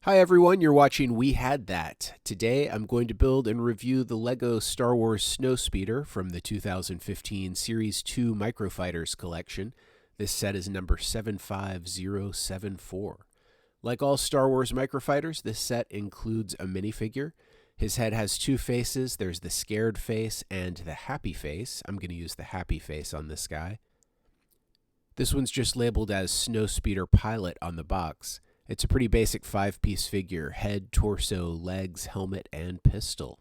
Hi everyone, you're watching We Had That. Today I'm going to build and review the Lego Star Wars Snowspeeder from the 2015 Series 2 Microfighters collection. This set is number 75074. Like all Star Wars Microfighters, this set includes a minifigure. His head has two faces. There's the scared face and the happy face. I'm going to use the happy face on this guy. This one's just labeled as Snowspeeder Pilot on the box. It's a pretty basic 5-piece figure: head, torso, legs, helmet, and pistol.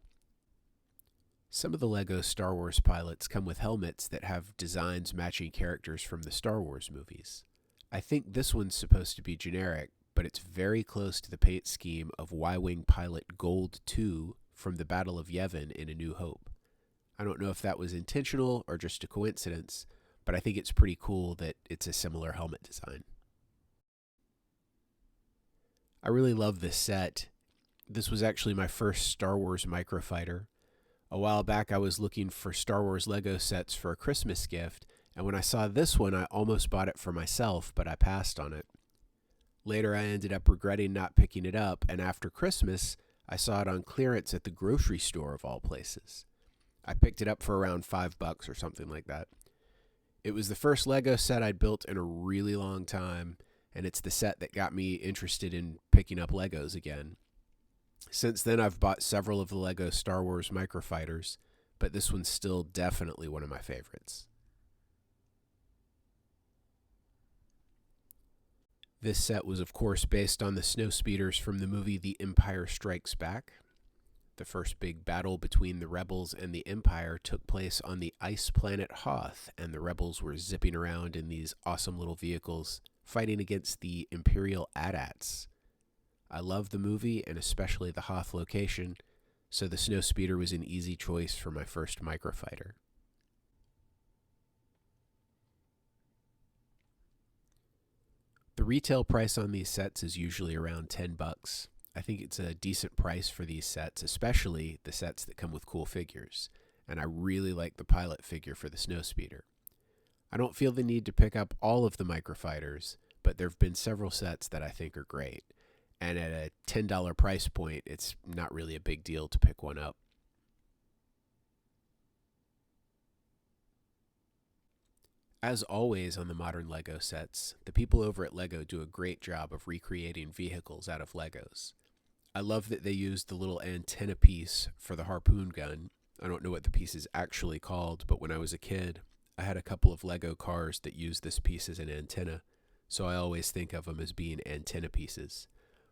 Some of the Lego Star Wars pilots come with helmets that have designs matching characters from the Star Wars movies. I think this one's supposed to be generic, but it's very close to the paint scheme of Y-Wing Pilot Gold 2 from the Battle of Yavin in A New Hope. I don't know if that was intentional or just a coincidence, but I think it's pretty cool that it's a similar helmet design. I really love this set. This was actually my first Star Wars Microfighter. A while back I was looking for Star Wars Lego sets for a Christmas gift, and when I saw this one I almost bought it for myself, but I passed on it. Later I ended up regretting not picking it up, and after Christmas I saw it on clearance at the grocery store of all places. I picked it up for around $5 or something like that. It was the first Lego set I'd built in a really long time, and it's the set that got me interested in picking up Legos again. Since then, I've bought several of the Lego Star Wars Microfighters, but this one's still definitely one of my favorites. This set was, of course, based on the Snowspeeders from the movie The Empire Strikes Back. The first big battle between the Rebels and the Empire took place on the ice planet Hoth, and the Rebels were zipping around in these awesome little vehicles, fighting against the Imperial AT-ATs. I love the movie, and especially the Hoth location, so the Snowspeeder was an easy choice for my first Microfighter. The retail price on these sets is usually around $10. I think it's a decent price for these sets, especially the sets that come with cool figures, and I really like the pilot figure for the Snowspeeder. I don't feel the need to pick up all of the Microfighters, but there have been several sets that I think are great, and at a $10 price point, it's not really a big deal to pick one up. As always on the modern Lego sets, the people over at Lego do a great job of recreating vehicles out of Legos. I love that they used the little antenna piece for the harpoon gun. I don't know what the piece is actually called, but when I was a kid, I had a couple of Lego cars that used this piece as an antenna, so I always think of them as being antenna pieces.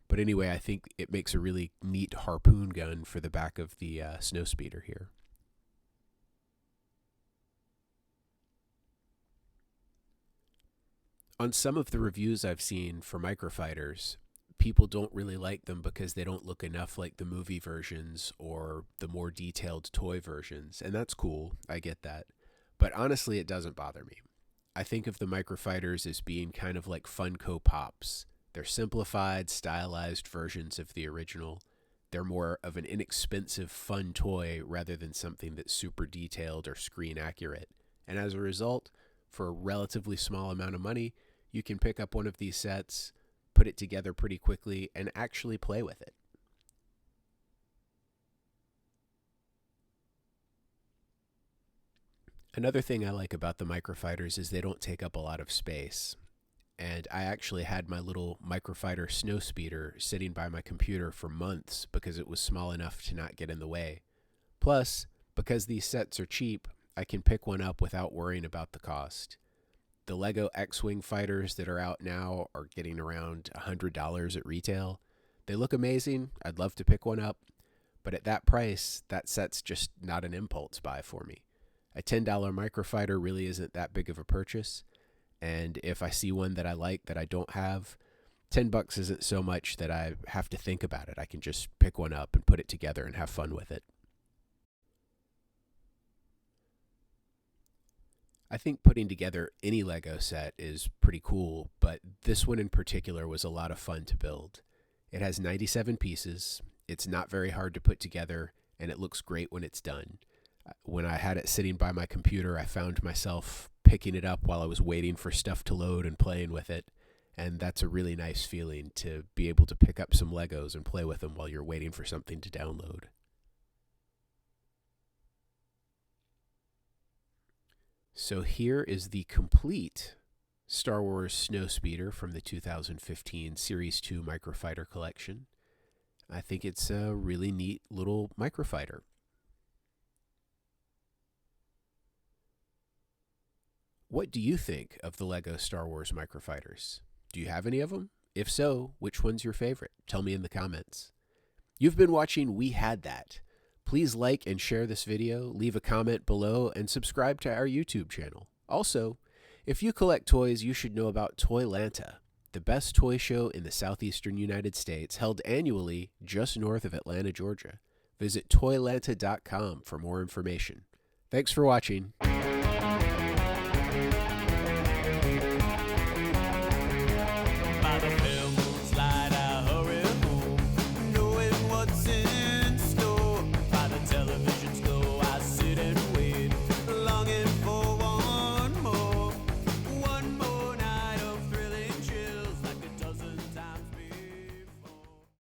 But anyway, I think it makes a really neat harpoon gun for the back of the Snowspeeder here. On some of the reviews I've seen for Microfighters, people don't really like them because they don't look enough like the movie versions or the more detailed toy versions, and that's cool, I get that. But honestly, it doesn't bother me. I think of the Microfighters as being kind of like Funko Pops. They're simplified, stylized versions of the original. They're more of an inexpensive, fun toy rather than something that's super detailed or screen accurate. And as a result, for a relatively small amount of money, you can pick up one of these sets, put it together pretty quickly, and actually play with it. Another thing I like about the Microfighters is they don't take up a lot of space. And I actually had my little Microfighter Snowspeeder sitting by my computer for months because it was small enough to not get in the way. Plus, because these sets are cheap, I can pick one up without worrying about the cost. The Lego X-Wing fighters that are out now are getting around $100 at retail. They look amazing. I'd love to pick one up. But at that price, that set's just not an impulse buy for me. A $10 Microfighter really isn't that big of a purchase. And if I see one that I like that I don't have, $10 isn't so much that I have to think about it. I can just pick one up and put it together and have fun with it. I think putting together any Lego set is pretty cool, but this one in particular was a lot of fun to build. It has 97 pieces, it's not very hard to put together, and it looks great when it's done. When I had it sitting by my computer, I found myself picking it up while I was waiting for stuff to load and playing with it, And that's a really nice feeling to be able to pick up some Legos and play with them while you're waiting for something to download. So here is the complete Star Wars Snowspeeder from the 2015 Series 2 Microfighter collection. I think it's a really neat little microfighter. What do you think of the Lego Star Wars Microfighters? Do you have any of them? If so, which one's your favorite? Tell me in the comments. You've been watching We Had That. Please like and share this video, leave a comment below, and subscribe to our YouTube channel. Also, if you collect toys, you should know about ToyLanta, the best toy show in the southeastern United States, held annually just north of Atlanta, Georgia. Visit ToyLanta.com for more information. Thanks for watching.